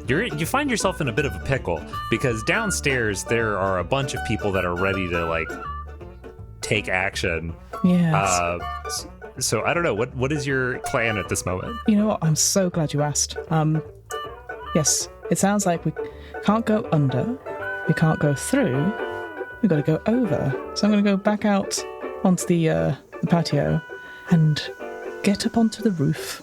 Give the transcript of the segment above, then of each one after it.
you find yourself in a bit of a pickle because downstairs there are a bunch of people that are ready to like take action. Yes. So I don't know, what is your plan at this moment? You know what? I'm so glad you asked. Yes, it sounds like we can't go under, we can't go through, we've got to go over. So I'm going to go back out onto the patio and get up onto the roof.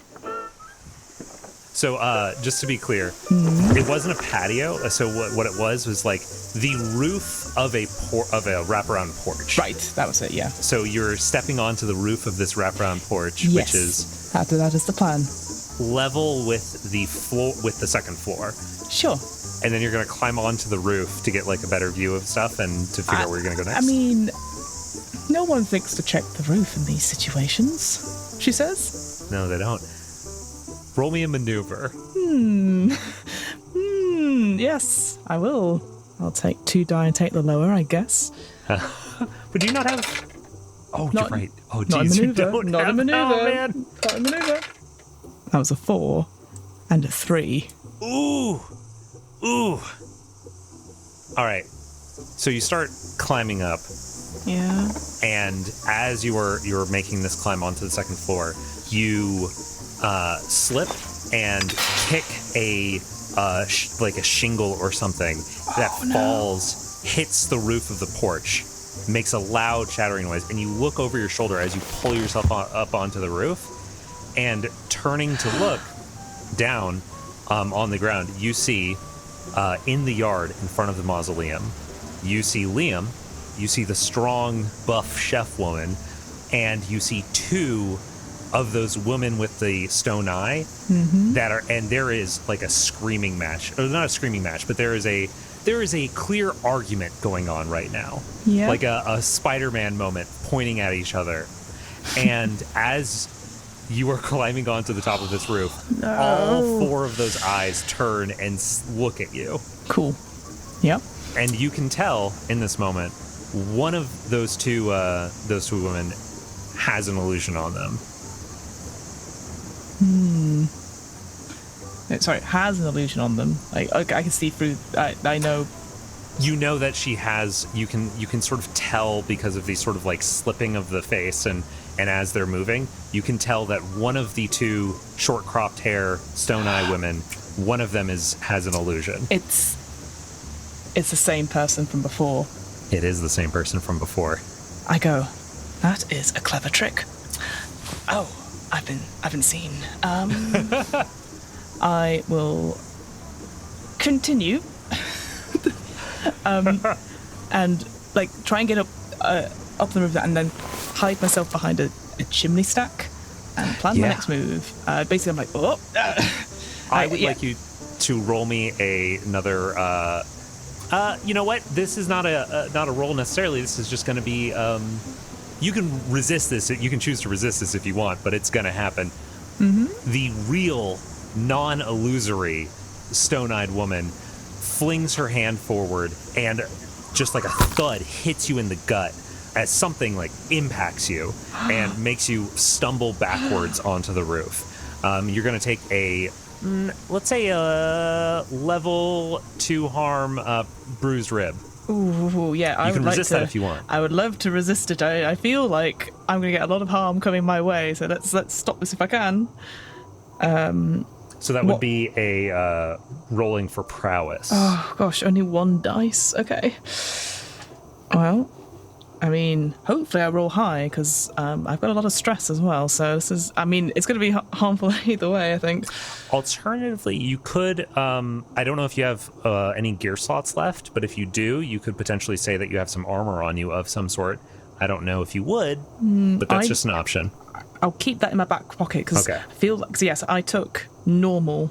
So just to be clear, it wasn't a patio. So what it was like the roof of a wraparound porch. Right, that was it, yeah. So you're stepping onto the roof of this wraparound porch, Yes, which is that is the plan. level with the floor, with the second floor. Sure. And then you're going to climb onto the roof to get like a better view of stuff and to figure out where you're going to go next. I mean, no one thinks to check the roof in these situations, she says. No, they don't. Roll me a maneuver. Yes, I will. I'll take 2 die and take the lower, I guess. But do you not have... Oh, Not- you're right. Oh, Not a geez, you maneuver. don't Not a have... maneuver. Oh, man. Not a maneuver. That was a 4 and a 3. Ooh. All right. So you start climbing up, Yeah. and as you're making this climb onto the second floor, you slip and kick a shingle or something that falls, hits the roof of the porch, makes a loud shattering noise, and you look over your shoulder as you pull yourself up onto the roof, and turning to look down on the ground, you see in the yard in front of the mausoleum, you see Liam, you see the strong, buff chef woman, and you see 2 of those women with the stone eye and there is like a screaming match, or not a screaming match, but there is a clear argument going on right now. Yeah. Like a Spider-Man moment pointing at each other. And as you are climbing onto the top of this roof, all 4 of those eyes turn and look at you. Cool. Yep. And you can tell in this moment, one of those two women has an illusion on them. Sorry, has an illusion on them. Like I can see through. I know. You know that she has. You can sort of tell because of the sort of like slipping of the face and as they're moving, you can tell that one of the 2 short cropped hair stone eye women, one of them has an illusion. It's the same person from before. It is the same person from before. I go, that is a clever trick. Oh, I've been seen. I will continue. And like try and get up the roof and then hide myself behind a chimney stack and plan my next move. Basically, I'm like, oh. I would like you to roll me another. You know what? This is not a roll necessarily. This is just going to be. You can resist this. You can choose to resist this if you want, but it's going to happen. The real, non-illusory, stone-eyed woman flings her hand forward and just like a thud hits you in the gut as something like impacts you and makes you stumble backwards onto the roof. You're going to take let's say a level 2 harm bruised rib. Ooh, yeah. I You can would resist like that if you want. I would love to resist it. I feel like I'm going to get a lot of harm coming my way. So let's stop this if I can. So that would be a rolling for prowess. Oh gosh, only 1 dice. Okay. Well, I mean, hopefully I roll high because I've got a lot of stress as well. So this is, I mean, it's going to be harmful either way, I think. Alternatively, you could, I don't know if you have any gear slots left, but if you do, you could potentially say that you have some armor on you of some sort. I don't know if you would, but that's just an option. I'll keep that in my back pocket because Okay. I feel like, so yes, I took normal,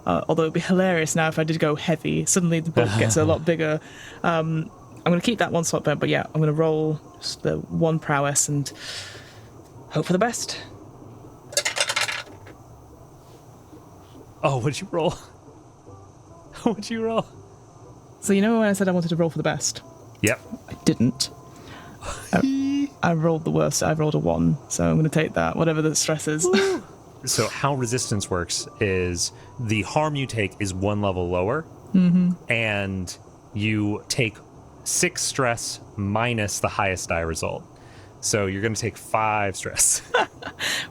although it'd be hilarious now if I did go heavy. Suddenly the book gets a lot bigger. I'm going to keep that 1 slot there, but yeah, I'm going to roll just the 1 prowess and hope for the best. Oh, what'd you roll? What'd you roll? So you know when I said I wanted to roll for the best? Yep. I didn't. I rolled the worst. I rolled a 1, so I'm going to take that, whatever the stress is. So how resistance works is the harm you take is 1 level lower, and you take 6 stress minus the highest die result. So you're going to take 5 stress.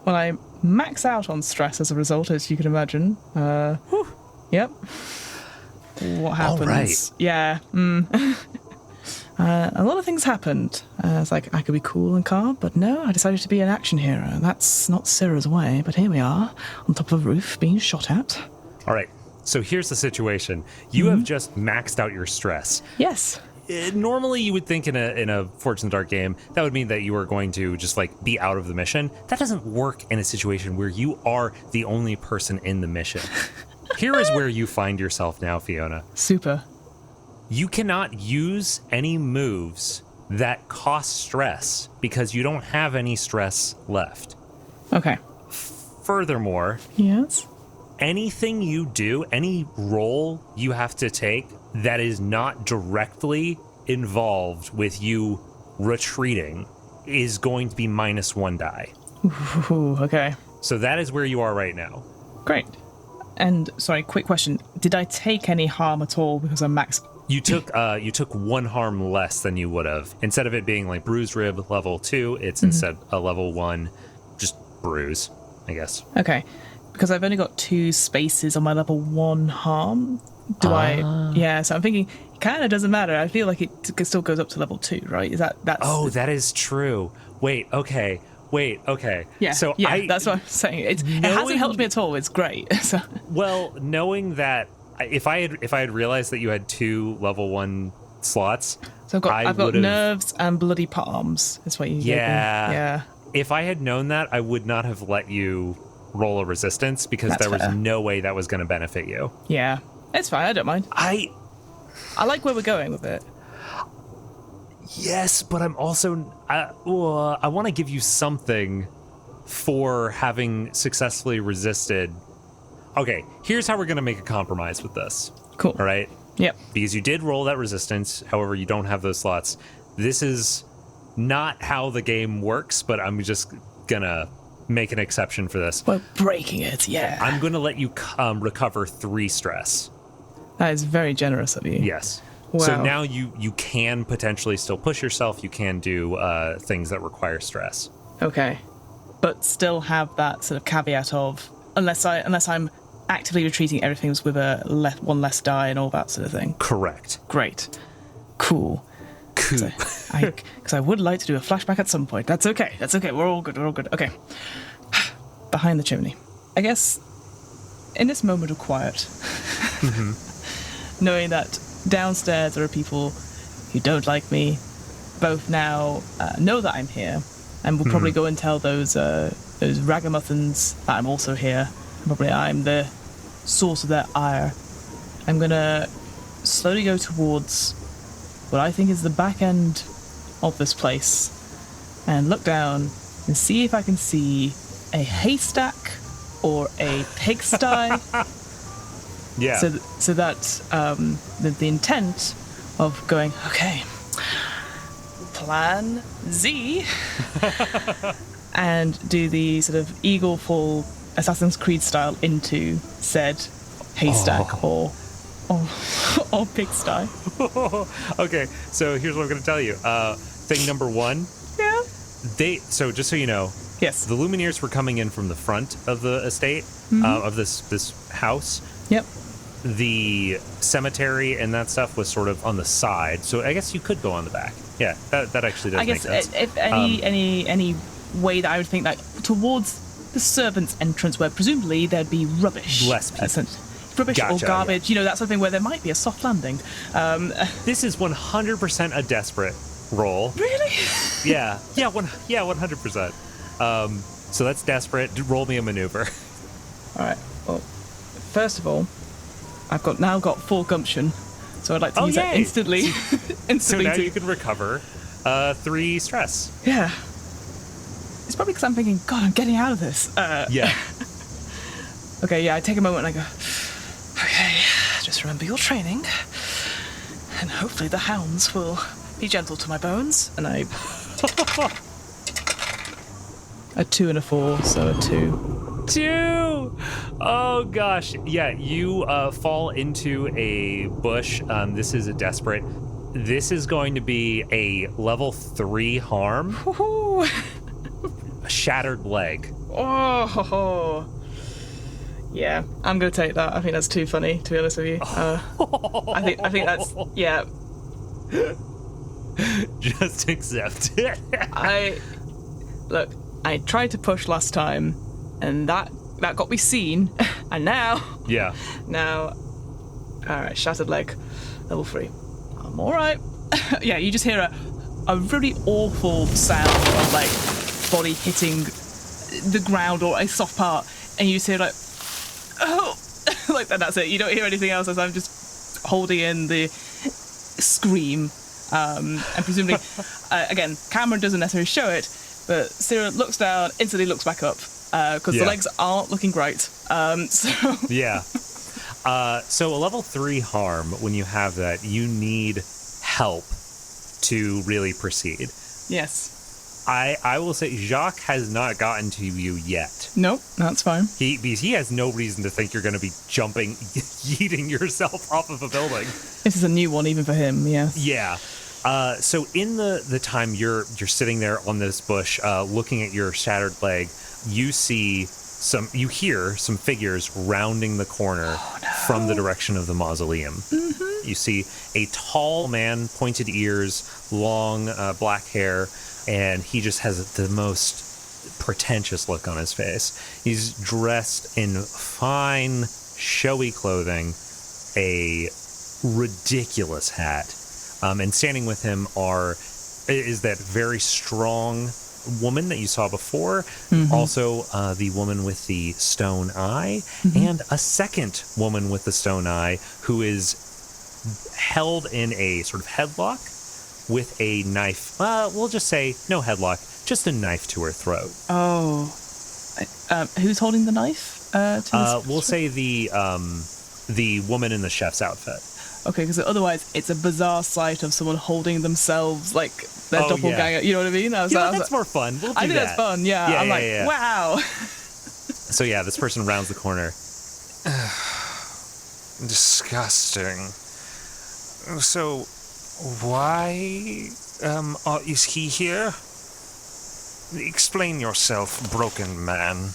Well, I max out on stress as a result, as you can imagine. Yep. What happens? All right. Yeah. A lot of things happened. It's like I could be cool and calm, but no, I decided to be an action hero. That's not Syrah's way, but here we are, on top of a roof, being shot at. All right. So here's the situation. You have just maxed out your stress. Yes. Normally, you would think in a Fortune Dark game, that would mean that you are going to just like be out of the mission. That doesn't work in a situation where you are the only person in the mission. Here is where you find yourself now, Fiona. Super. You cannot use any moves that cost stress because you don't have any stress left. Okay. Furthermore, Yes. anything you do, any role you have to take that is not directly involved with you retreating is going to be -1 die. Ooh, okay. So that is where you are right now. Great. And, sorry, quick question. Did I take any harm at all because I'm max... You took 1 harm less than you would have. Instead of it being like bruised rib level 2, it's instead a level 1, just bruise, I guess. Okay. Because I've only got 2 spaces on my level 1 harm. Yeah, so I'm thinking it kind of doesn't matter. I feel like it still goes up to level 2, right? That's Oh, that is true. Wait, okay. Yeah, So yeah, that's what I'm saying. It hasn't helped me at all. It's great. So. Well, knowing that if I had realized that you had 2 level 1 slots, So I've got nerves and bloody palms. That's what you gave me. Yeah. If I had known that, I would not have let you roll a resistance because That's there was fair. no way that was going to benefit you. Yeah. It's fine. I don't mind. I like where we're going with it. Yes, but I'm also I want to give you something for having successfully resisted. Okay, here's how we're going to make a compromise with this. Cool. All right? Yep. Because you did roll that resistance, however, you don't have those slots. This is not how the game works, but I'm just going to make an exception for this. We're breaking it, yeah. I'm going to let you recover 3 stress. That is very generous of you. Yes. Wow. So now you can potentially still push yourself. You can do things that require stress. Okay. But still have that sort of caveat of unless I'm actively retreating, everything's with a 1 less die and all that sort of thing. Correct. Great. Cool. Because I would like to do a flashback at some point. That's okay. We're all good. Okay. Behind the chimney. I guess in this moment of quiet, knowing that downstairs there are people who don't like me, both now know that I'm here, and will probably go and tell those ragamuffins that I'm also here. Probably I'm the source of their ire. I'm gonna slowly go towards what I think is the back end of this place and look down and see if I can see a haystack or a pigsty. Yeah. So that the intent of going, okay, plan Z, and do the sort of eagle fall Assassin's Creed style into said haystack or pigsty. Okay, so here's what I'm going to tell you. Thing number 1. Yeah. So just so you know, Yes. the Lumineers were coming in from the front of the estate, of this house. Yep. The cemetery and that stuff was sort of on the side, so I guess you could go on the back. Yeah, that actually does I make guess sense. if any way that I would think, like, towards the servants' entrance, where presumably there'd be rubbish. Less people. Rubbish or Gotcha, garbage, that sort of thing, where there might be a soft landing. This is 100% a desperate roll. Really? Yeah, 100%. So that's desperate. Roll me a maneuver. All right. Well, first of all, I've now got full gumption, so I'd like to use that yay. instantly. So now you can recover 3 stress. Yeah. It's probably because I'm thinking, God, I'm getting out of this. Yeah. Okay, yeah, I take a moment and I go, okay, just remember your training, and hopefully the hounds will be gentle to my bones. And I... a 2 and a 4, so a 2. 2. Oh gosh. Yeah, you fall into a bush. This is a desperate. This is going to be a level 3 harm. Woohoo! A shattered leg. Oh. Yeah, I'm gonna take that. I think that's too funny, to be honest with you. I think that's yeah. Just accept it. I tried to push last time, and that got me seen, and now all right, shattered leg, level 3. I'm all right. Yeah, you just hear a really awful sound of like body hitting the ground or a soft part, and you just hear like, oh, like that. That's it. You don't hear anything else as I'm just holding in the scream. And presumably, again, camera doesn't necessarily show it, but Syrah looks down, instantly looks back up, because the legs aren't looking great. Yeah. So a level 3 harm, when you have that, you need help to really proceed. Yes. I will say Jacques has not gotten to you yet. Nope, that's fine. Because he has no reason to think you're going to be jumping, yeeting yourself off of a building. This is a new one even for him, yes. Yeah. So in the time you're sitting there on this bush, looking at your shattered leg, you hear some figures rounding the corner from the direction of the mausoleum. Mm-hmm. You see a tall man, pointed ears, long black hair, and he just has the most pretentious look on his face. He's dressed in fine, showy clothing, a ridiculous hat. And standing with him is that very strong woman that you saw before, also the woman with the stone eye, and a second woman with the stone eye who is held in a sort of headlock with a knife. We'll just say no headlock, just a knife to her throat. Oh. Who's holding the knife? We'll say the woman in the chef's outfit. Okay, because otherwise it's a bizarre sight of someone holding themselves like their doppelganger. You know what I mean? That's more fun. We'll do I think that. that's fun. Yeah, I'm like, wow. So yeah, this person rounds the corner. Disgusting. So, why is he here? Explain yourself, broken man.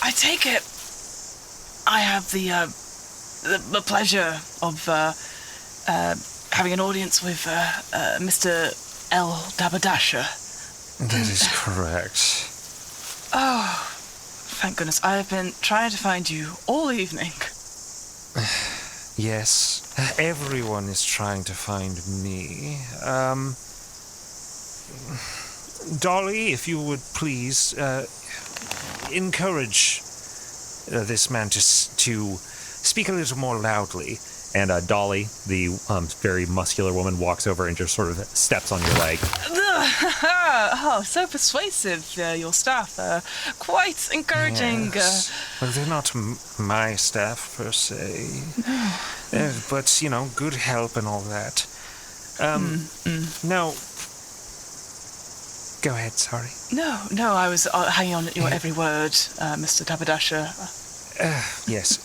I take it I have the pleasure of having an audience with Mr. L. Dabadasher. That is correct. Oh, thank goodness. I have been trying to find you all evening. Yes, everyone is trying to find me. Dolly, if you would please encourage this man to speak a little more loudly. And Dolly, the very muscular woman, walks over and just sort of steps on your leg. Oh, so persuasive, your staff. Quite encouraging. Yes. Well, they're not my staff, per se. No. But, good help and all that. Now... Go ahead, sorry. No, I was hanging on at your every word, Mr. Dabadasher. Yes,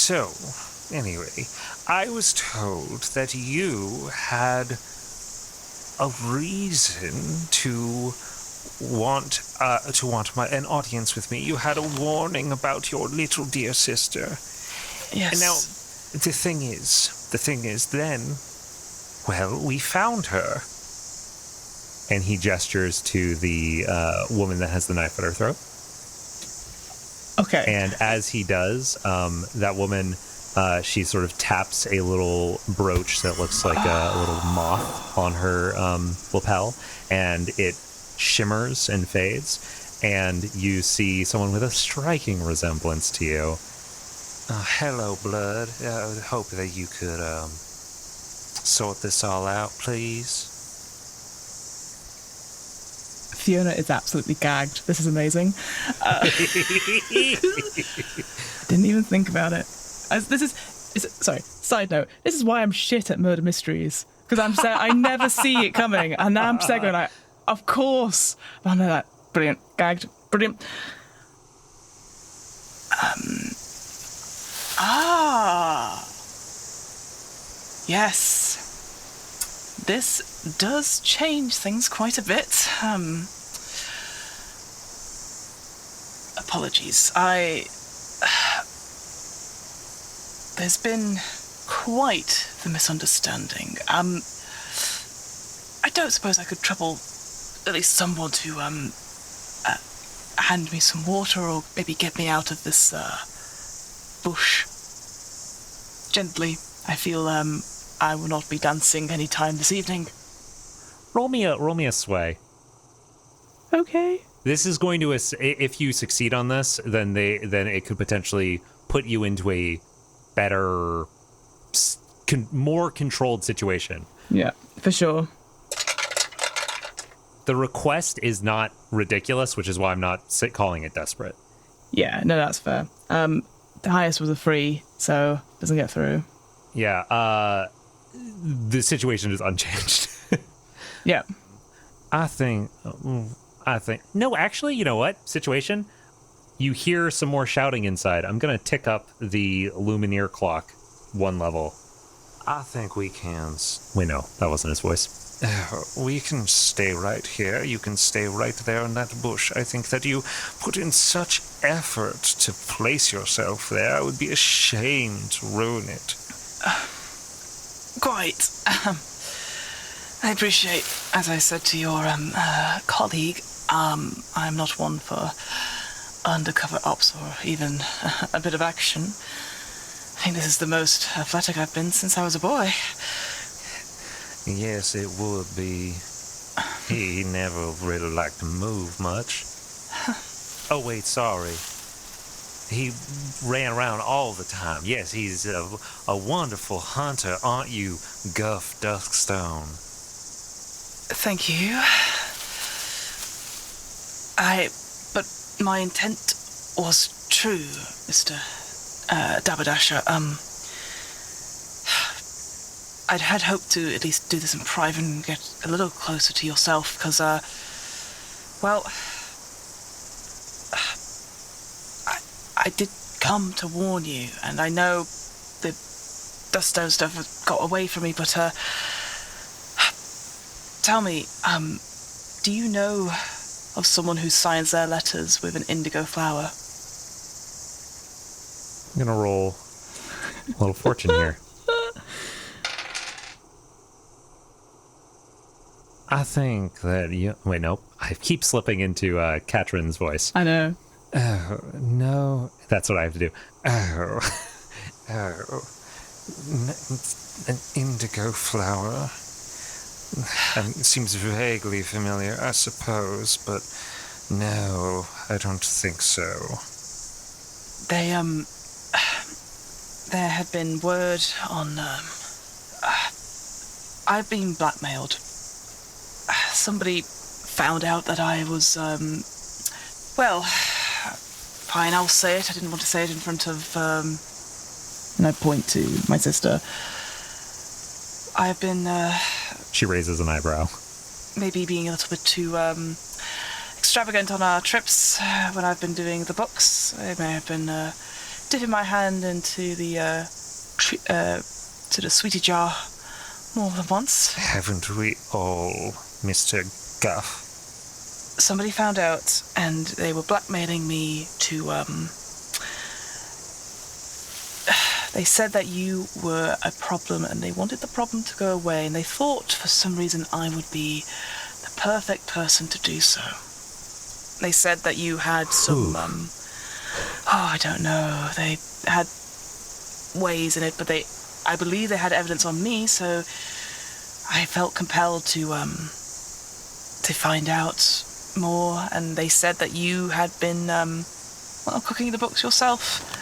so... Anyway, I was told that you had a reason to want an audience with me. You had a warning about your little dear sister. Yes. And now, the thing is, then, well, we found her. And he gestures to the woman that has the knife at her throat. Okay. And as he does, that woman... she sort of taps a little brooch that looks like a little moth on her lapel, and it shimmers and fades, and you see someone with a striking resemblance to you. Hello, Blood. I would hope that you could sort this all out, please. Fiona is absolutely gagged. This is amazing. Didn't even think about it. Sorry, side note, this is why I'm shit at murder mysteries. Because I never see it coming. And now I'm just going like, of course. And I'm like, brilliant, gagged. Brilliant. Yes. This does change things quite a bit. Apologies. There's been quite the misunderstanding. I don't suppose I could trouble at least someone to, hand me some water or maybe get me out of this, bush. Gently. I feel, I will not be dancing any time this evening. Roll me a sway. Okay. This is going to, if you succeed on this, then it could potentially put you into a better, more controlled situation. Yeah, for sure. The request is not ridiculous, which is why I'm not calling it desperate. Yeah, no, that's fair. The highest was a 3, so doesn't get through. Yeah, the situation is unchanged. Yeah. I think, no, actually, you know what? Situation, you hear some more shouting inside. I'm going to tick up the Lumineer clock 1 level. I think we can. Wait, no, that wasn't his voice. We can stay right here. You can stay right there in that bush. I think that you put in such effort to place yourself there. I would be ashamed to ruin it. Quite. I appreciate, as I said to your colleague, I'm not one for undercover ops or even a bit of action. I think this is the most athletic I've been since I was a boy. Yes, it would be. He never really liked to move much. Oh, wait, sorry. He ran around all the time. Yes, he's a wonderful hunter, aren't you, Guff Duskstone? Thank you. But my intent was true, Mr. Dabadasher. I'd had hoped to at least do this in private and get a little closer to yourself, because, well, I did come to warn you, and I know the Duststone stuff got away from me, but, tell me, do you know of someone who signs their letters with an indigo flower? I'm going to roll a little fortune here. I think that you... Wait, no. I keep slipping into Katrin's voice. I know. Oh, no. That's what I have to do. Oh. An indigo flower. It seems vaguely familiar, I suppose, but no, I don't think so. There had been word on, I've been blackmailed. Somebody found out that I was, well, fine, I'll say it. I didn't want to say it in front of, and I point to my sister. I've been, She raises an eyebrow. maybe being a little bit too, extravagant on our trips when I've been doing the books. I may have been, dipping my hand into the, to the sweetie jar more than once. Haven't we all, Mr. Guff? Somebody found out, and they were blackmailing me to, they said that you were a problem, and they wanted the problem to go away, and they thought, for some reason, I would be the perfect person to do so. They said that you had some, I don't know, they had ways in it, but I believe they had evidence on me, so I felt compelled to find out more, and they said that you had been, cooking the books yourself.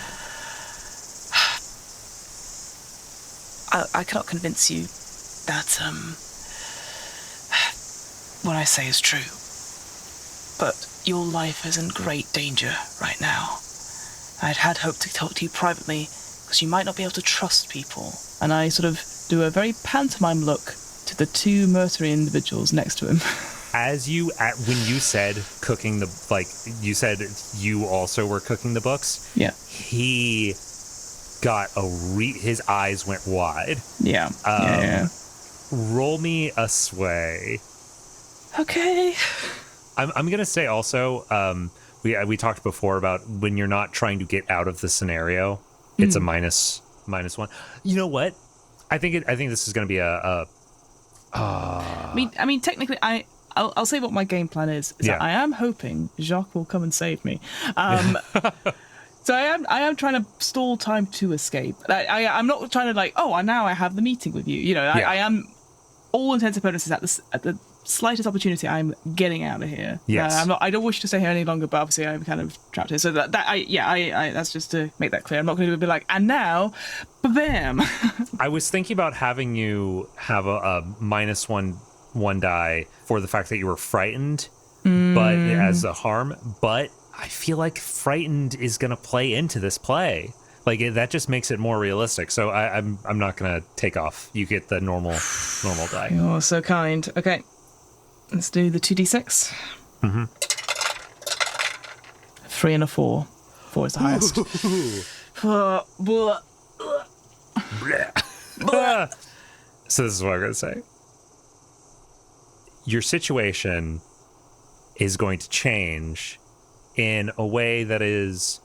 I cannot convince you that, what I say is true. But your life is in great danger right now. I'd had hoped to talk to you privately, because you might not be able to trust people. And I sort of do a very pantomime look to the 2 mercenary individuals next to him. when you said cooking you said you also were cooking the books. Yeah. He got his eyes went wide. Yeah. Yeah. Roll me a sway. Okay. I'm gonna say also, we talked before about when you're not trying to get out of the scenario, it's a minus one. You know what? I think this is gonna be I mean, technically, I'll say what my game plan is. That I am hoping Jacques will come and save me. So I am trying to stall time to escape. I'm not trying to now I have the meeting with you. You know, I am, all intents and purposes, at the slightest opportunity, I'm getting out of here. Yes. I don't wish to stay here any longer, but obviously I'm kind of trapped here. So that's just to make that clear. I'm not going to be like, and now, bam. I was thinking about having you have a minus one die for the fact that you were frightened, but as a harm. But I feel like frightened is going to play into this play. Like that just makes it more realistic. So I'm not going to take off. You get the normal die. You're so kind. Okay, let's do the 2d6. 3 and a 4. 4 is the highest. So this is what I'm going to say. Your situation is going to change in a way that it's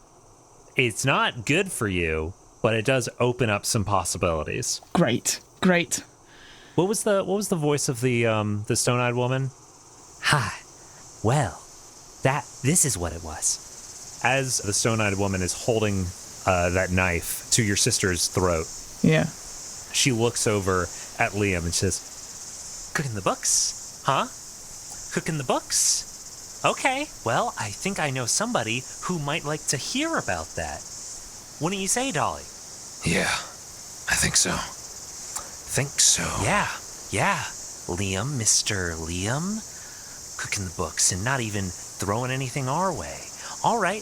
not good for you, but it does open up some possibilities. Great. What was the voice of the stone-eyed woman? Hi. Well, this is what it was. As the stone-eyed woman is holding that knife to your sister's throat, yeah, she looks over at Liam and says, "Cooking the books, huh? Cooking the books? Okay, well, I think I know somebody who might like to hear about that. Wouldn't you say, Dolly?" Yeah, I think so. Yeah. Liam, Mr. Liam, cooking the books and not even throwing anything our way. All right,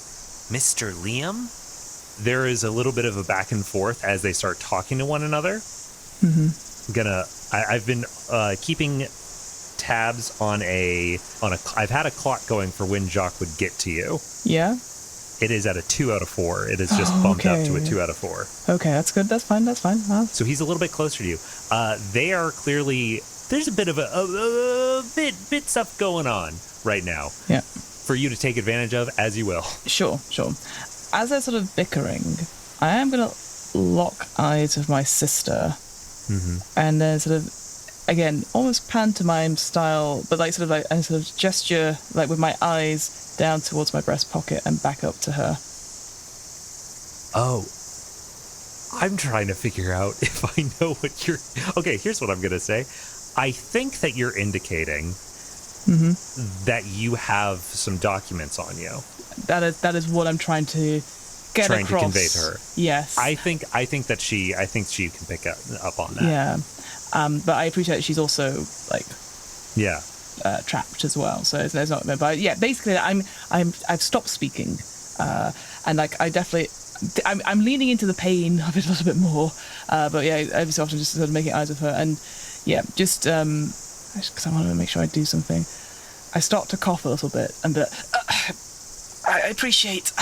Mr. Liam. There is a little bit of a back and forth as they start talking to one another. I've been keeping tabs on I've had a clock going for when Jacques would get to you. Yeah. It is at a 2 out of 4. It is just bumped up to a 2 out of 4. Okay, that's good. That's fine. Wow. So he's a little bit closer to you. They are clearly, there's a bit of a bit stuff going on right now. Yeah. For you to take advantage of, as you will. Sure. As they're sort of bickering, I am going to lock eyes with my sister. And then sort of, again, almost pantomime style, but sort of gesture, with my eyes down towards my breast pocket and back up to her. Oh. I'm trying to figure out if I know what you're... Okay, here's what I'm going to say. I think that you're indicating that you have some documents on you. That is what I'm trying to get trying across. to convey to her. Yes. I think that she can pick up on that. Yeah. But I appreciate that she's also trapped as well. So there's not. But yeah, basically, I've stopped speaking, and I definitely. I'm leaning into the pain of it a little bit more, but yeah, every so often just sort of making eyes with her, and yeah, just because I want to make sure I do something. I start to cough a little bit, and I appreciate.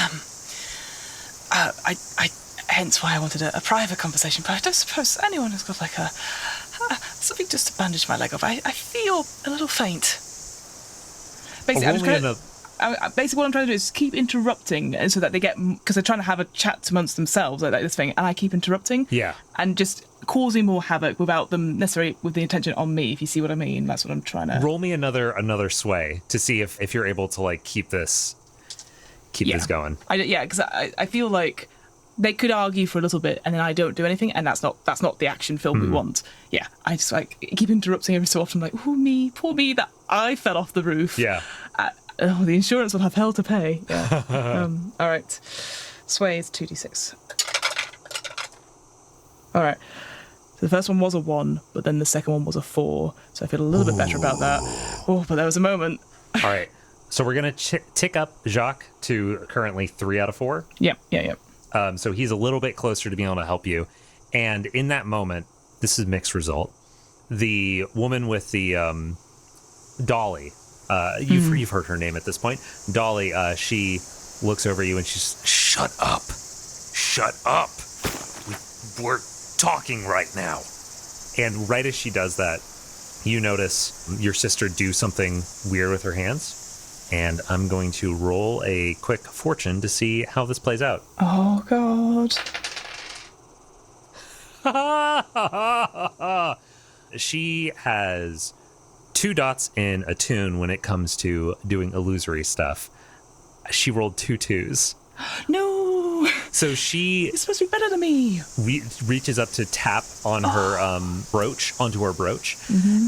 Hence why I wanted a private conversation, but I don't suppose anyone has got something just to bandage my leg off. I feel a little faint. Basically, what I'm trying to do is keep interrupting, so that they get, because they're trying to have a chat amongst themselves like this thing, and I keep interrupting. Yeah. And just causing more havoc without them necessarily with the intention on me. If you see what I mean, that's what I'm trying to. Roll me another sway to see if you're able to keep this going. Because I feel like they could argue for a little bit, and then I don't do anything, and that's not the action film we want. Yeah, I just keep interrupting every so often, poor me, that I fell off the roof. Yeah. The insurance will have hell to pay. Yeah. All right. Sway is 2d6. All right. So the first one was a 1, but then the second one was a 4. So I feel a little bit better about that. Oh, but there was a moment. All right. So we're going to tick up Jacques to currently 3 out of 4. Yeah. So he's a little bit closer to being able to help you. And in that moment, this is mixed result. The woman with the Dolly, You've heard her name at this point. Dolly, she looks over you and she's, Shut up. Shut up. We're talking right now. and right as she does that, you notice your sister do something weird with her hands. And I'm going to roll a quick fortune to see how this plays out. Oh, God. She has 2 dots in attune when it comes to doing illusory stuff. She rolled 2 2s. No! So she It's supposed to be better than me. reaches up to tap on her brooch, onto her brooch,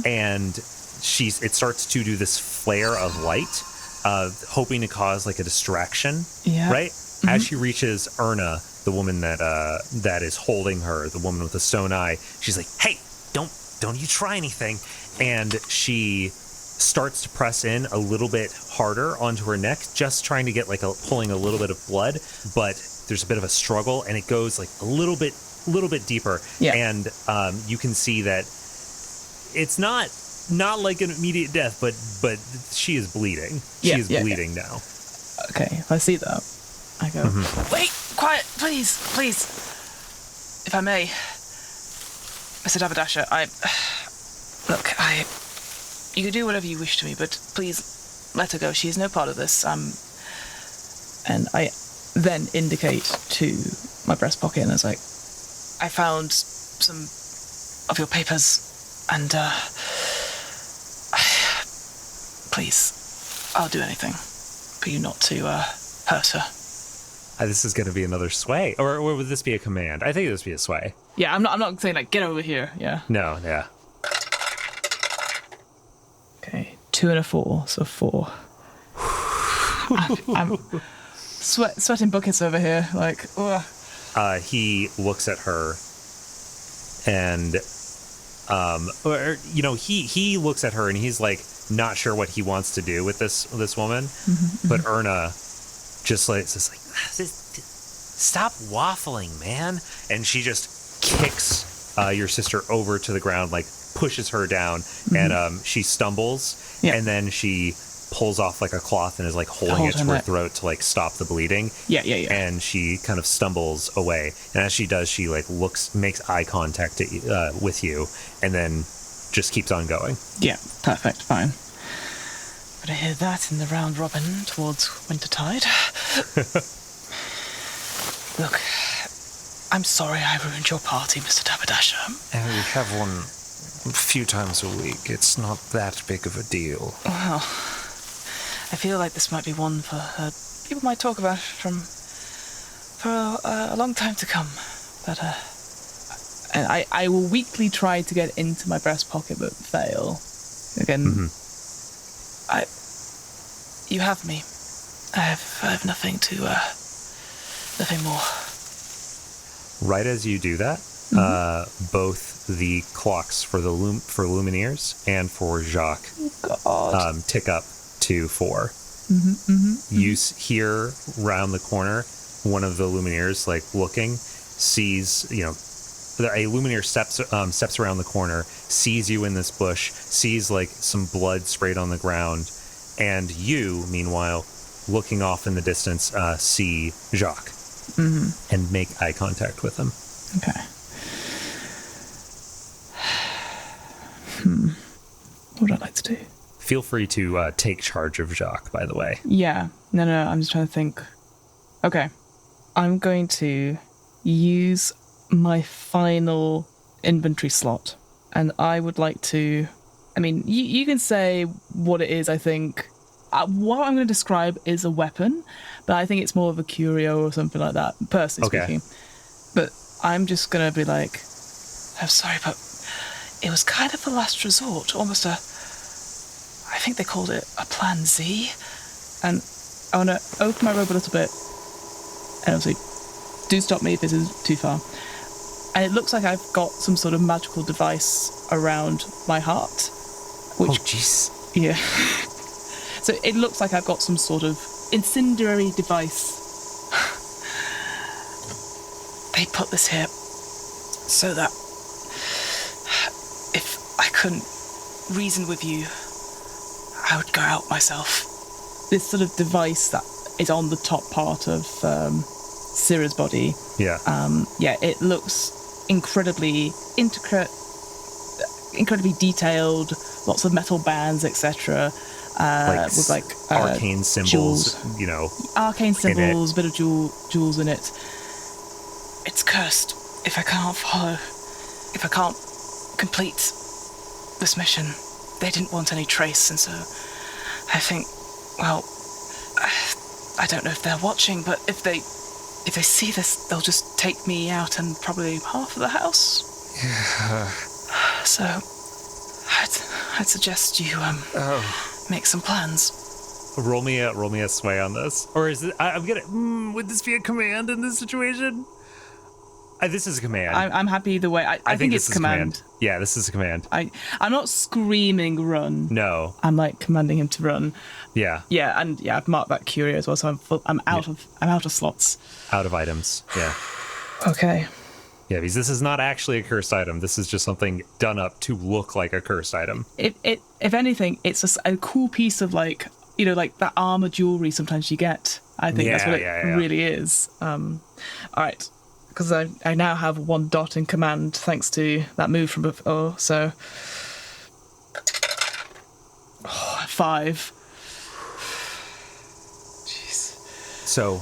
and it starts to do this flare of light, hoping to cause like a distraction. Yeah. Right? As she reaches Erna, the woman that is holding her, the woman with the stone eye, she's like, "Hey, don't you try anything." And she starts to press in a little bit harder onto her neck, just trying to get pulling a little bit of blood, but there's a bit of a struggle, and it goes like a little bit deeper. Yeah. And you can see that it's not like an immediate death, but she is bleeding. She is bleeding now. Okay, if I see that, I go, wait, quiet, please. If I may, Mr. Dabadasha, you can do whatever you wish to me, but please let her go. She is no part of this. And I then indicate to my breast pocket, and I was like, I found some of your papers, and please, I'll do anything for you not to hurt her. This is going to be another sway, or would this be a command? I think this would be a sway. Yeah, I'm not saying like get over here. Yeah. No, yeah. Okay, 2 and a 4, so 4. I'm sweating buckets over here. Like, ugh. He looks at her, and he looks at her, and he's like not sure what he wants to do with this woman. But Erna just like stop waffling, man, and she just kicks your sister over to the ground, like pushes her down, and she stumbles, and then she pulls off like a cloth and is like holding it to her throat to like stop the bleeding. Yeah. And she kind of stumbles away, and as she does, she like makes eye contact with you, and then just keeps on going. Yeah, perfect, fine. But I hear that in the round robin towards wintertide. Look, I'm sorry I ruined your party, Mr. Dabadasha. And we have one a few times a week. It's not that big of a deal. Well, I feel like this might be one for people might talk about for a long time to come. But and I will weakly try to get into my breast pocket, but fail. Again, you have me. I have nothing more. Right as you do that, both the clocks for Lumineers and for Jacques tick up to 4. You hear round the corner one of the Lumineers like looking, sees a Lumineer steps around the corner, sees you in this bush, sees like some blood sprayed on the ground, and you, meanwhile, looking off in the distance, see Jacques and make eye contact with him. Okay. What would I like to do? Feel free to take charge of Jacques, by the way. Yeah. No, I'm just trying to think. Okay. I'm going to use my final inventory slot, and I would like to... I mean, you can say what it is, I think. What I'm going to describe is a weapon, but I think it's more of a curio or something like that, personally speaking. But I'm just going to be like, I'm sorry, but it was kind of a last resort, almost I think they called it a Plan Z. And I want to open my robe a little bit, and obviously, do stop me if this is too far. And it looks like I've got some sort of magical device around my heart. Which, oh, jeez. Yeah. So it looks like I've got some sort of incendiary device. They put this here so that if I couldn't reason with you, I would go out myself. This sort of device that is on the top part of Syrah's body. Yeah. It looks incredibly intricate, incredibly detailed, lots of metal bands, etc. With like arcane symbols, jewels. Arcane symbols, bit of jewels in it. It's cursed. If I can't complete this mission, they didn't want any trace, and so I think, well, I don't know if they're watching, but if they see this, they'll just take me out and probably half of the house. Yeah. So I'd suggest you make some plans. Roll me a sway on this, or is it? I'm gonna. Would this be a command in this situation? This is a command. I'm happy either way. I think it's command. Yeah, this is a command. I'm not screaming run. No. I'm like commanding him to run. Yeah. Yeah, and yeah, I've marked that curio as well, so I'm out of slots. Out of items. Yeah. Okay. Yeah, because this is not actually a cursed item. This is just something done up to look like a cursed item. If anything, it's a cool piece of like that armor jewelry sometimes you get. I think that's what it really is. All right. Because I now have 1 dot in command thanks to that move from before, so... 5. Jeez. So,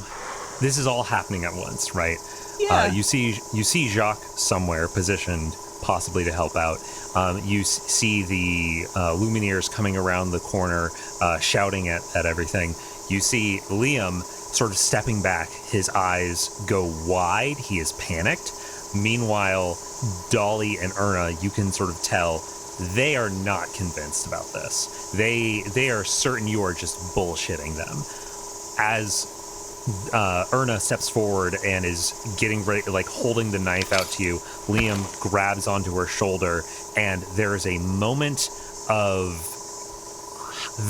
this is all happening at once, right? Yeah. You see Jacques somewhere positioned, possibly to help out. You see the Lumineers coming around the corner, shouting at everything. You see Liam sort of stepping back, his eyes go wide, he is panicked. Meanwhile, Dolly and Erna, you can sort of tell, they are not convinced about this. They are certain you are just bullshitting them. As Erna steps forward and is getting ready, like holding the knife out to you, Liam grabs onto her shoulder, and there is a moment of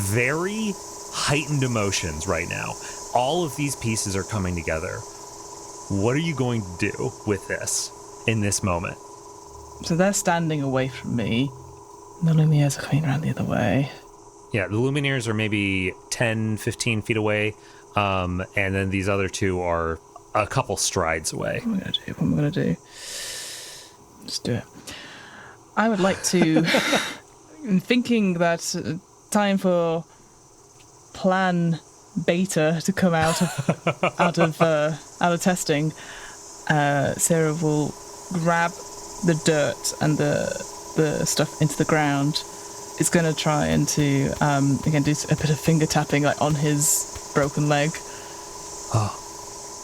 very heightened emotions right now. All of these pieces are coming together. What are you going to do with this in this moment? So they're standing away from me. The Lumineers are coming around the other way. Yeah, the Lumineers are maybe 10, 15 feet away. And then these other two are a couple strides away. What am I going to do? Let's do it. I would like to... I'm thinking that time for plan... beta to come out of testing. Syrah will grab the dirt and the stuff into the ground. It's going to try and again do a bit of finger tapping like on his broken leg.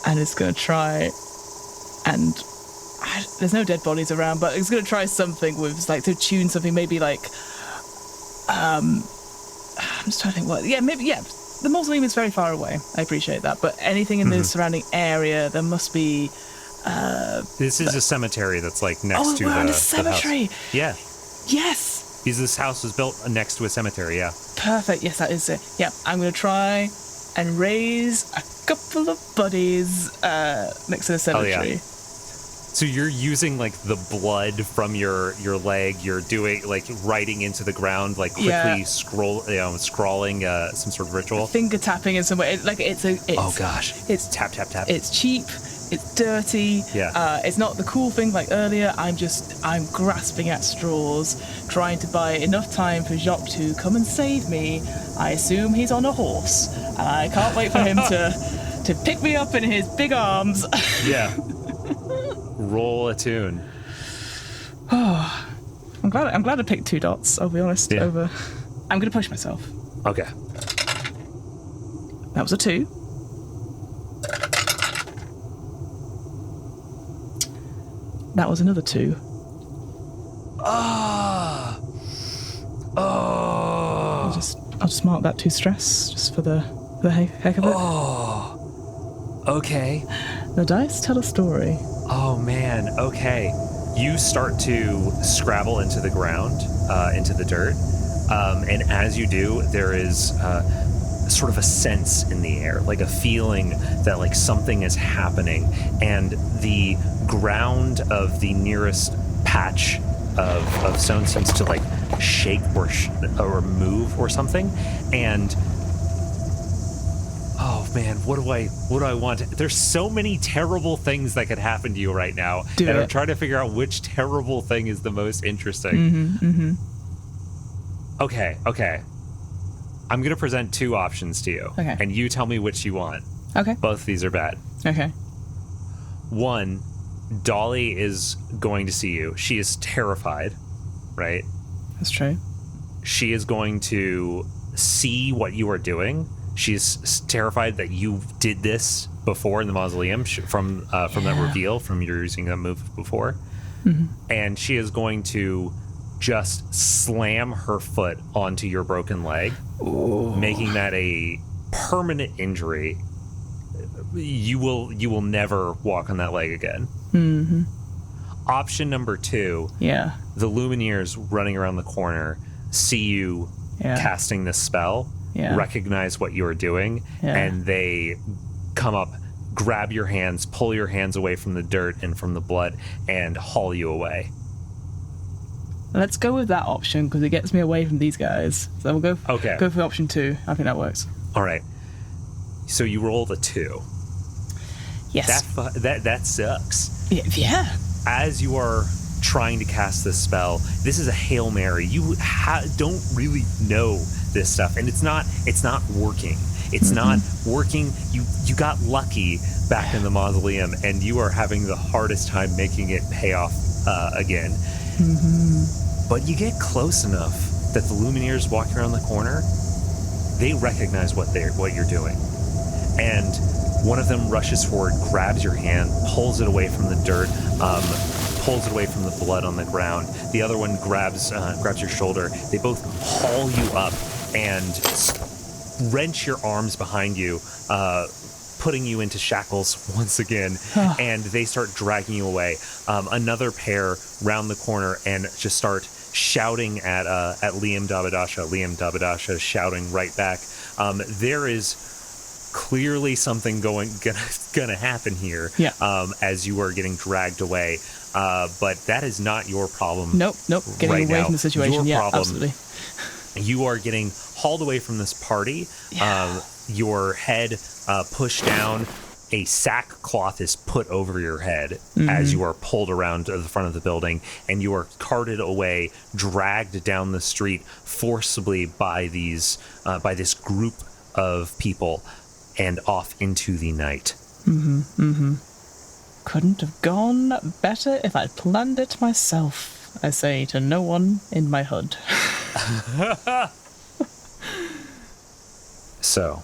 And it's going to try and there's no dead bodies around, but it's going to try something with like to tune something, maybe like I'm just trying to think what. Yeah, maybe yeah. The mausoleum is very far away. I appreciate that, but anything in the surrounding area, there must be. This is a cemetery that's like next to we're the. on a cemetery. House. Yeah. Yes. Because this house was built next to a cemetery. Yeah. Perfect. Yes, that is it. Yeah, I'm going to try and raise a couple of bodies next to the cemetery. Oh, yeah. So you're using like the blood from your leg. You're doing like writing into the ground, like quickly scrawling some sort of ritual. Finger tapping in some way. Oh gosh! It's tap tap tap. It's cheap. It's dirty. Yeah. It's not the cool thing like earlier. I'm grasping at straws, trying to buy enough time for Jacques to come and save me. I assume he's on a horse, and I can't wait for him to pick me up in his big arms. Yeah. Roll a tune. Oh, I'm glad I picked 2 dots. I'll be honest. Yeah. I'm going to push myself. Okay. That was a 2. That was another 2. I'll just mark that 2 stress just for the heck of it. Oh. Okay. The dice tell a story. Oh man, okay. You start to scrabble into the ground, into the dirt, and as you do, there is sort of a sense in the air, like a feeling that like something is happening, and the ground of the nearest patch of stone seems to like shake or move or something, and oh man, what do I want? There's so many terrible things that could happen to you right now, I'm trying to figure out which terrible thing is the most interesting. Okay. I'm gonna present two options to you, and you tell me which you want. Okay. Both of these are bad. Okay. One, Dolly is going to see you. She is terrified, right? That's true. She is going to see what you are doing. She's terrified that you did this before in the mausoleum from that reveal, from your using that move before. And she is going to just slam her foot onto your broken leg, making that a permanent injury. You will never walk on that leg again. Option number 2, the Lumineers running around the corner see you casting this spell, recognize what you are doing, and they come up, grab your hands, pull your hands away from the dirt and from the blood, and haul you away. Let's go with that option because it gets me away from these guys. So we'll go for option 2. I think that works. All right. So you rolled a 2. Yes. That sucks. Yeah. As you are trying to cast this spell, this is a Hail Mary. You don't really know this stuff, and it's not working. It's not working. You got lucky back in the mausoleum, and you are having the hardest time making it pay off again. But you get close enough that the Lumineers walking around the corner, they recognize what you're doing, and one of them rushes forward, grabs your hand, pulls it away from the dirt, pulls it away from the blood on the ground. The other one grabs your shoulder. They both haul you up and wrench your arms behind you, putting you into shackles once again, and they start dragging you away. Another pair round the corner and just start shouting at Liam Dabadasha. Liam Dabadasha is shouting right back. There is clearly something gonna happen here as you are getting dragged away. But that is not your problem. Nope. Getting right away now. from the situation. Your problem, absolutely. You are getting hauled away from this party. Your head pushed down. A sackcloth is put over your head as you are pulled around to the front of the building, and you are carted away, dragged down the street forcibly by this group of people, and off into the night. Couldn't have gone better if I'd planned it myself, I say to no one in my hood. So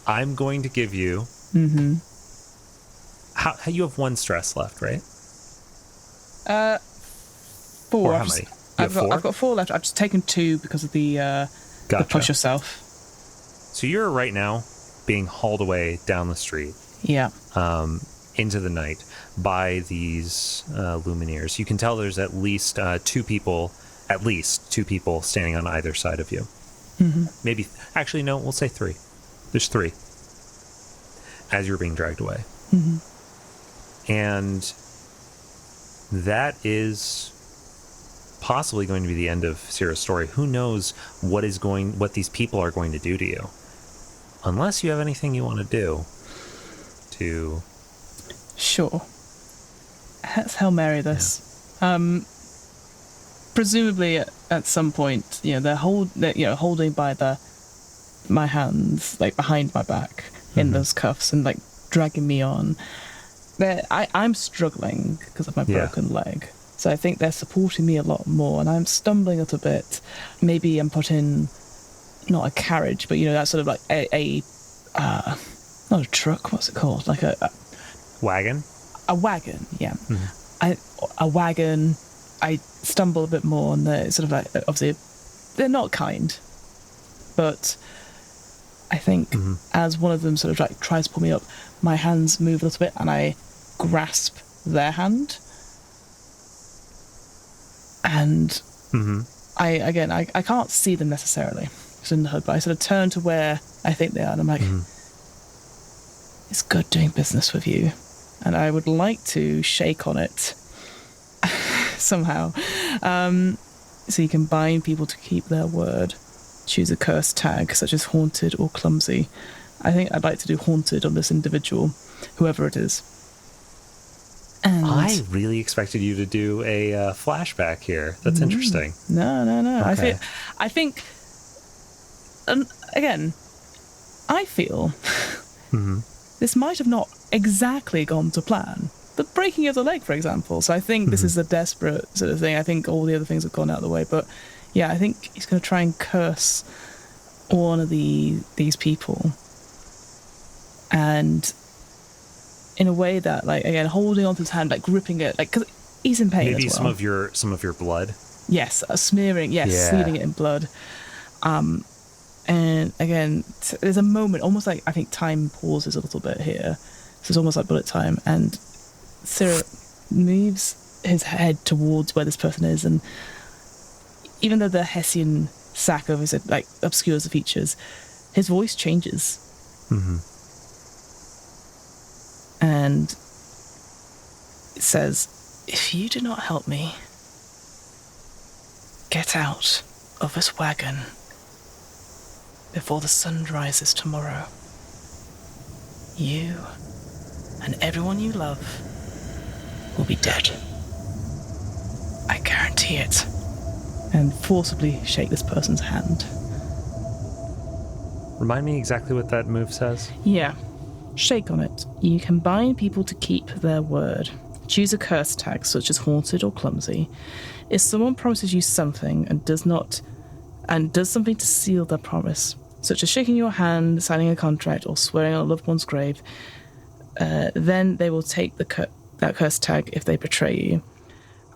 I'm going to give you how you have 1 stress left, right? 4. Or how many? I've got 4 left. I've just taken 2 because of the push yourself. So you're right now being hauled away down the street. Into the night by these Lumineers. You can tell there's at least 2 people standing on either side of you. Maybe, actually, no, we'll say 3. There's 3 as you're being dragged away. And that is possibly going to be the end of Syrah's story. Who knows what these people are going to do to you? Unless you have anything you want to do to... Sure. Let's Hail Mary this. Presumably at some point, they're holding by my hands, like behind my back in those cuffs and like dragging me on. I'm struggling because of my broken leg. So I think they're supporting me a lot more, and I'm stumbling a little bit. Maybe I'm put in, not a carriage, but that sort of like a not a truck. What's it called? Like a wagon. A wagon, yeah. A wagon. I stumble a bit more, and they're sort of like, obviously, they're not kind, but I think as one of them sort of like tries to pull me up, my hands move a little bit, and I grasp their hand. And I can't see them necessarily. It's in the hood, but I sort of turn to where I think they are, and I'm like, it's good doing business with you. and I would like to shake on it somehow. So you can bind people to keep their word. Choose a curse tag, such as haunted or clumsy. I think I'd like to do haunted on this individual, whoever it is. And I really expected you to do a flashback here. That's interesting. No. Okay. I think, again, I feel this might have not exactly gone to plan. The breaking of the leg, for example. So I think this is a desperate sort of thing. I think all the other things have gone out of the way. But yeah, I think he's going to try and curse one of these people. And in a way that, like, again, holding onto his hand, like gripping it, like, because he's in pain Maybe as well. some of your blood. Yes, smearing, sealing it in blood. And again, there's a moment, almost like, I think time pauses a little bit here. So it's almost like bullet time. And Syrah moves his head towards where this person is. And even though the Hessian sack over his head, like, obscures the features, his voice changes. And it says, "If you do not help me, get out of this wagon before the sun rises tomorrow. You and everyone you love will be dead. I guarantee it." And forcibly shake this person's hand. Remind me exactly what that move says. Yeah. Shake on it. You can bind people to keep their word. Choose a curse tag, such as haunted or clumsy. If someone promises you something and does something to seal their promise, such as shaking your hand, signing a contract, or swearing on a loved one's grave, then they will take that curse tag if they betray you.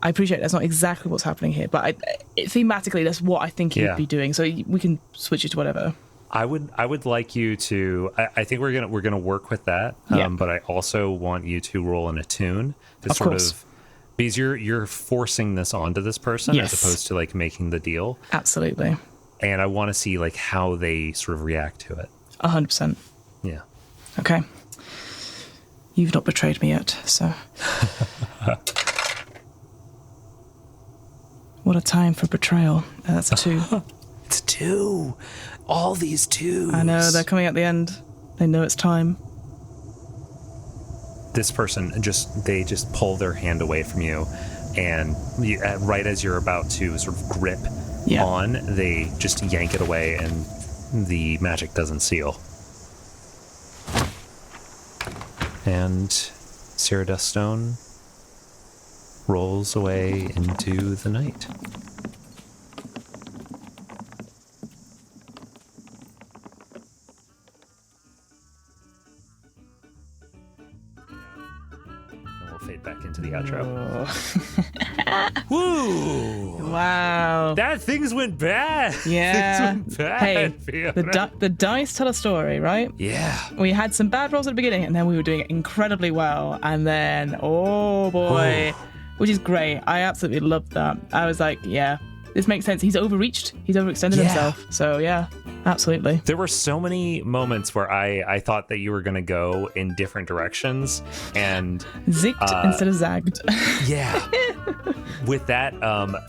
I appreciate that's not exactly what's happening here, but thematically, that's what I think you'd be doing. So we can switch it to whatever. I would like you to. I think we're gonna work with that. But I also want you to roll in a tune to Of sort course. of, because you're forcing this onto this person as opposed to like making the deal. Absolutely. And I want to see like how they sort of react to it. 100%. Yeah. Okay. You've not betrayed me yet, so. What a time for betrayal. That's a 2. It's 2. All these 2s. I know, they're coming at the end. They know it's time. This person they just pull their hand away from you, and right as you're about to sort of grip on, they just yank it away, and the magic doesn't seal. And Syrah Duststone rolls away into the night. Fade back into the outro. Woo! Wow. Things went bad. Yeah. Things went bad. Hey, Fiona. the dice tell a story, right? Yeah. We had some bad rolls at the beginning, and then we were doing incredibly well. And then, oh boy, which is great. I absolutely loved that. I was like, yeah, this makes sense. He's overreached. He's overextended himself. So yeah, absolutely. There were so many moments where I thought that you were going to go in different directions, and zigged instead of zagged. Yeah. With that,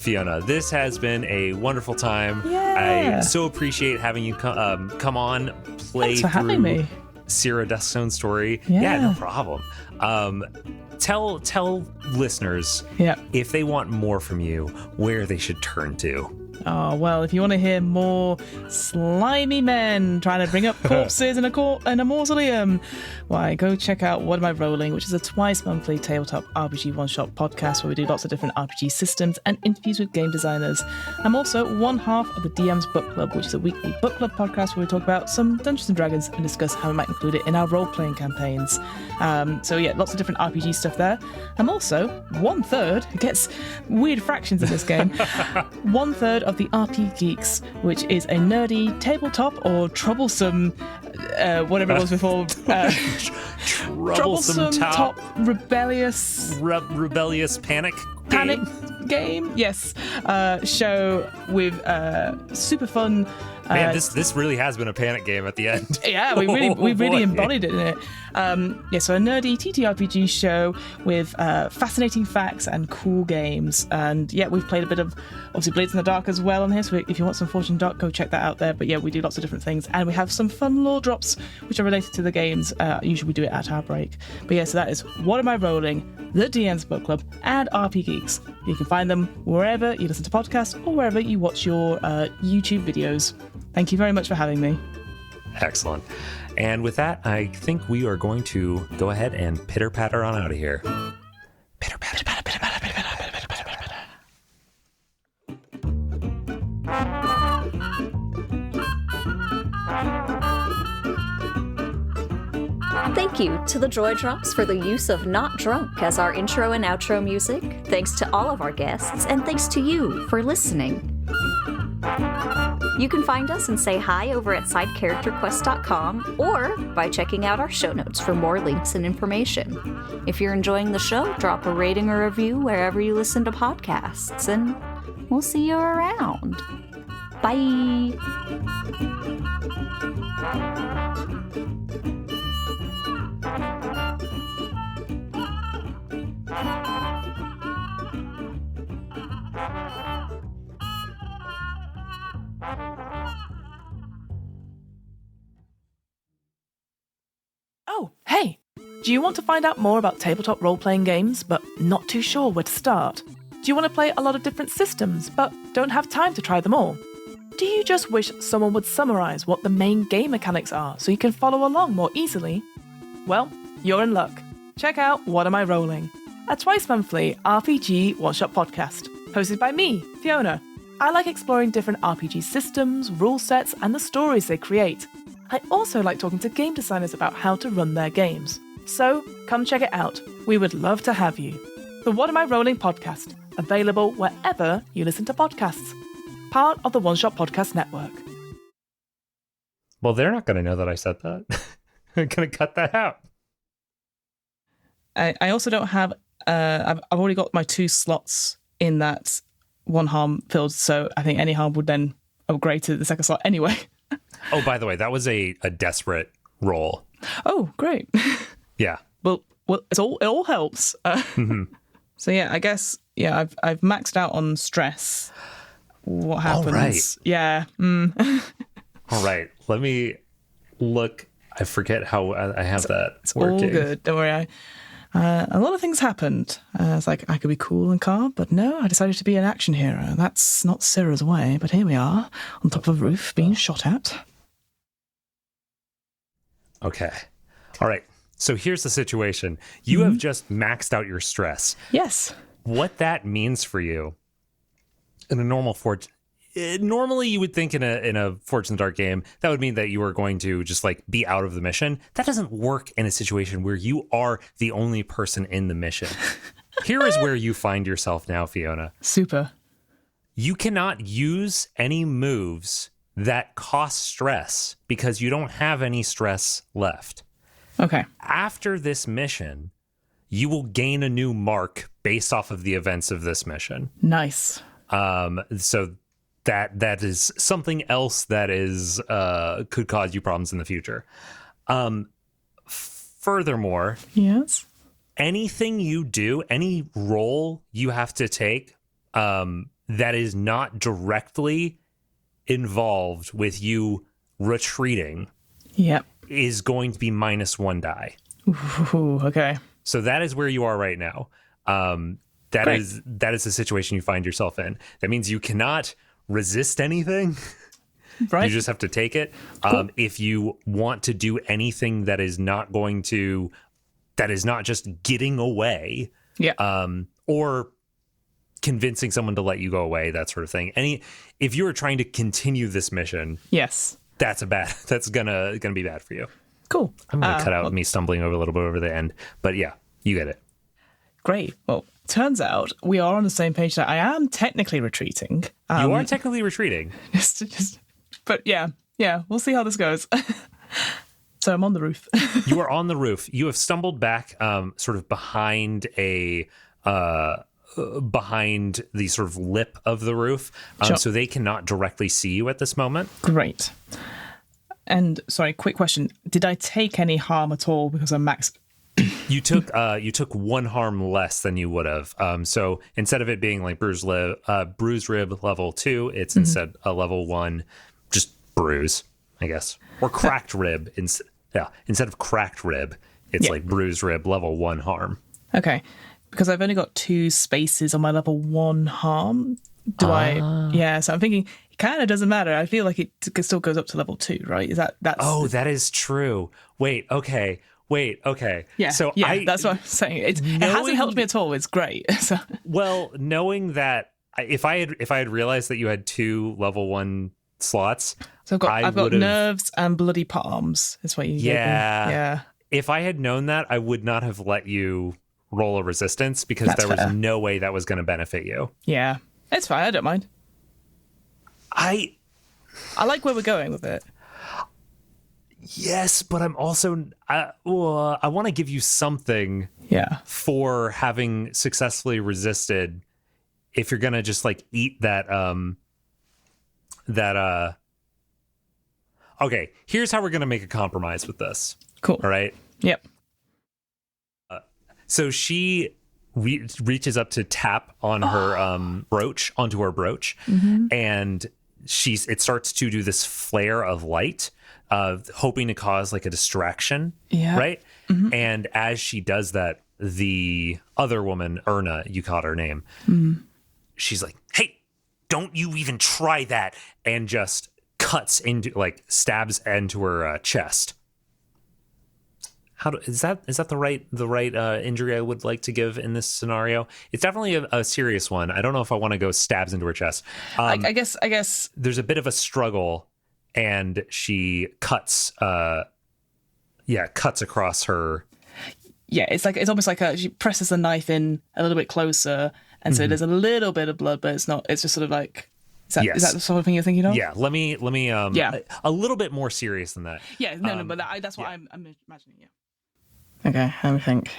Fiona, this has been a wonderful time. Yeah. I so appreciate having you come on, play Thanks for having me. Syrah Duststone's story. Yeah. No problem. Tell listeners if they want more from you, where they should turn to. Oh, well, if you want to hear more slimy men trying to bring up corpses in a mausoleum, why, go check out What Am I Rolling, which is a twice-monthly tabletop RPG one-shot podcast where we do lots of different RPG systems and interviews with game designers. I'm also one half of the DM's Book Club, which is a weekly book club podcast where we talk about some Dungeons & Dragons and discuss how we might include it in our role-playing campaigns. So yeah, lots of different RPG stuff there. I'm also 1/3, it gets weird fractions in this game, 1/3 of the RP Geeks, which is a nerdy tabletop or troublesome, whatever it was before, troublesome top rebellious panic game, yes, show with super fun Man, this really has been a panic game at the end. Yeah, we really embodied it in it. So a nerdy TTRPG show with fascinating facts and cool games. And yeah, we've played a bit of obviously Blades in the Dark as well on here. So if you want some Fortune Dark, go check that out there. But yeah, we do lots of different things, and we have some fun lore drops which are related to the games. Usually we do it at our break. But yeah, so that is What Am I Rolling, the DM's Book Club, and RP Geeks. You can find them wherever you listen to podcasts or wherever you watch your YouTube videos. Thank you very much for having me. Excellent. And with that, I think we are going to go ahead and pitter-patter on out of here. Pitter-patter, pitter-patter, pitter-patter, pitter-patter, pitter-patter, pitter-patter. Thank you to the Droid Drops for the use of Not Drunk as our intro and outro music. Thanks to all of our guests, and thanks to you for listening. You can find us and say hi over at sidecharacterquest.com or by checking out our show notes for more links and information. If you're enjoying the show, drop a rating or review wherever you listen to podcasts, and we'll see you around. Bye! Oh, hey! Do you want to find out more about tabletop role-playing games, but not too sure where to start? Do you want to play a lot of different systems, but don't have time to try them all? Do you just wish someone would summarize what the main game mechanics are so you can follow along more easily? Well, you're in luck. Check out What Am I Rolling? A twice-monthly RPG one-shot podcast, hosted by me, Fiona. I like exploring different RPG systems, rule sets, and the stories they create. I also like talking to game designers about how to run their games. So, come check it out. We would love to have you. The What Am I Rolling podcast, available wherever you listen to podcasts. Part of the One Shot Podcast Network. Well, they're not going to know that I said that. I'm going to cut that out. I also don't have... I've already got my 2 slots in that one harm filled, so I think any harm would then upgrade to the second slot anyway. Oh, by the way, that was a desperate roll. Oh, great. Yeah. Well, it all helps. So yeah, I guess I've maxed out on stress. What happens? All right. Yeah. All right. Let me look. I forget how I have that. It's working. all good. Don't worry. A lot of things happened. It's like I could be cool and calm, but no, I decided to be an action hero. That's not Syrah's way, but here we are on top of a roof being shot at. Okay. All right. So here's the situation. You have just maxed out your stress. Yes. What that means for you in a normal normally you would think in a Fortune Dark game, that would mean that you are going to just like be out of the mission. That doesn't work in a situation where you are the only person in the mission. Here is where you find yourself now, Fiona. Super. You cannot use any moves that cost stress because you don't have any stress left. Okay. After this mission, you will gain a new mark based off of the events of this mission. Nice. So that is something else that is could cause you problems in the future. Furthermore, yes, anything you do, any role you have to take that is not directly involved with you retreating, yep, is going to be -1 die. Ooh, okay. So that is where you are right now. That Great. is the situation you find yourself in. That means you cannot resist anything. Right. You just have to take it. Cool. If you want to do anything that is not just getting away, Yeah. or convincing someone to let you go away, that sort of thing. If you are trying to continue this mission, Yes. that's gonna be bad for you. Cool. I'm gonna cut out me stumbling over a little bit over the end, but yeah, you get it. Great. Well, turns out we are on the same page that I am technically retreating. You are technically retreating. But yeah, we'll see how this goes. So I'm on the roof. You are on the roof. You have stumbled back sort of behind a behind the sort of lip of the roof, Sure. so they cannot directly see you at this moment. Great. And sorry, quick question: did I take any harm at all because I'm max? You took 1 harm less than you would have. So instead of it being like bruised rib level 2, it's instead a level 1, just bruise, I guess, or cracked rib. Instead of cracked rib, it's like bruised rib level 1 harm. Okay, because I've only got 2 spaces on my level 1 harm. Do I? Yeah. So I'm thinking it kind of doesn't matter. I feel like it still goes up to level 2, right? That's? Oh, that is true. Wait. Okay. Yeah. So yeah, that's what I'm saying. It hasn't helped me at all. It's great. So. Well, knowing that, if I had realized that you had 2 level 1 slots, So I've got nerves and bloody palms. Is what you gave me. Yeah. If I had known that, I would not have let you roll a resistance because That's there fair. was no way that was going to benefit you. Yeah. It's fine. I don't mind. I like where we're going with it. Yes, but I'm also I want to give you something Yeah. for having successfully resisted. If you're gonna just like eat that okay, here's how we're gonna make a compromise with this. Cool. All right. Yep. So she reaches up to tap on her brooch, onto her brooch, and it starts to do this flare of light, hoping to cause like a distraction. Yeah. Right. And as she does that, the other woman, Erna, you caught her name, she's like, "Hey, don't you even try that," and just stabs into her chest. Is that the right injury I would like to give in this scenario? It's definitely a serious one. I don't know if I want to go stabs into her chest. I guess There's a bit of a struggle, and she cuts across her. Yeah, it's almost like she presses the knife in a little bit closer, and so there's a little bit of blood, but it's not. It's just sort of like. Is that the sort of thing you're thinking of? Yeah, let me a little bit more serious than that. Yeah, no, but that's what I'm imagining. Yeah. Okay, let me think.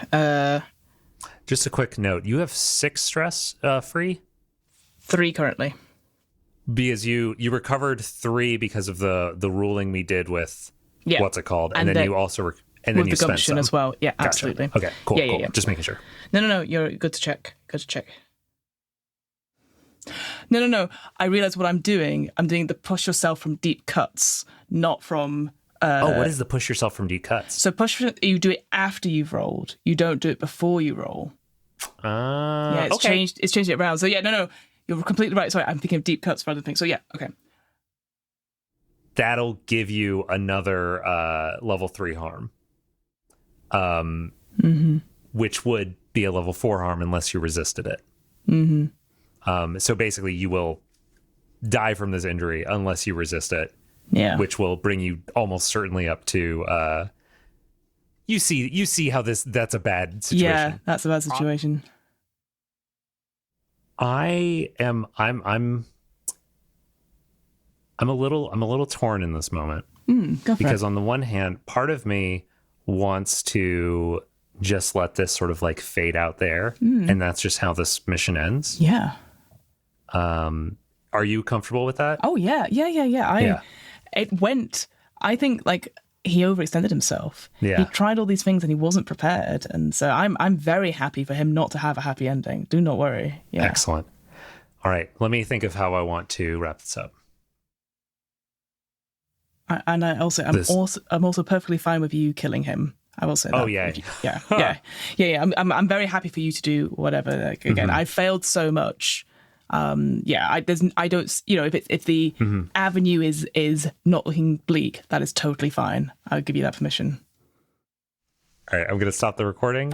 Just a quick note: you have 6 stress free. 3 currently. Because you recovered 3 because of the ruling we did with what's it called, and then you also and then with you the spent gumption some as well. Yeah, Gotcha. absolutely. Okay, cool. Yeah, cool. yeah. Just making sure. No. You're good to check. No. I realize what I'm doing. I'm doing the push yourself from deep cuts, not from. What is the push yourself from deep cuts? So you do it after you've rolled. You don't do it before you roll. Yeah, it's changed. It's changed it around. So yeah, no. You're completely right. Sorry, I'm thinking of deep cuts rather than things. So yeah, okay. That'll give you another level 3 harm. Which would be a level 4 harm unless you resisted it. So basically, you will die from this injury unless you resist it. Yeah. Which will bring you almost certainly up to. You see how that's a bad situation. Yeah, that's a bad situation. I'm a little torn in this moment because on the one hand, part of me wants to just let this sort of like fade out there, and that's just how this mission ends. Yeah. Are you comfortable with that? Oh yeah. It went. I think like he overextended himself. Yeah. He tried all these things and he wasn't prepared, and so I'm very happy for him not to have a happy ending. Do not worry. Yeah. Excellent. All right, let me think of how I want to wrap this up. I'm also perfectly fine with you killing him. I will say that. Oh yeah. Yeah. I'm very happy for you to do whatever. Like, again, I failed so much. I don't. If the avenue is not looking bleak, that is totally fine. I'll give you that permission. All right, I'm going to stop the recording.